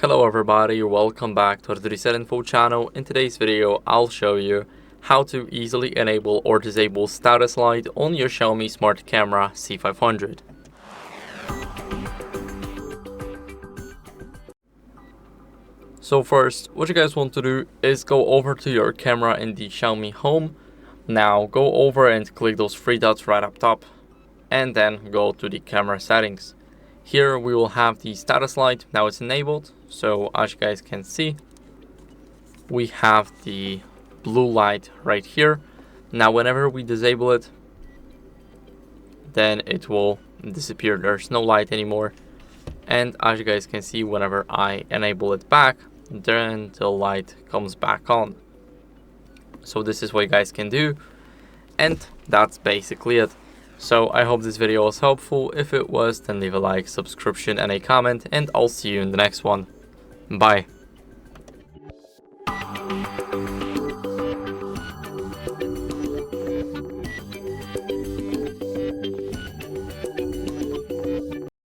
Hello everybody, welcome back to the HardReset.Info channel. In today's video, I'll show you how to easily enable or disable status light on your Xiaomi Smart Camera C500. So first, what you guys want to do is go over to your camera in the Xiaomi Home. Now go over and click those three dots right up top and then go to the camera settings. Here we will have the status light. Now it's enabled, so as you guys can see, we have the blue light right here. Now whenever we disable it, then it will disappear. There's no light anymore. And as you guys can see, whenever I enable it back, then the light comes back on. So this is what you guys can do, and that's basically it. So I hope this video was helpful. If it was, then leave a like, subscription and a comment, and I'll see you in the next one. Bye.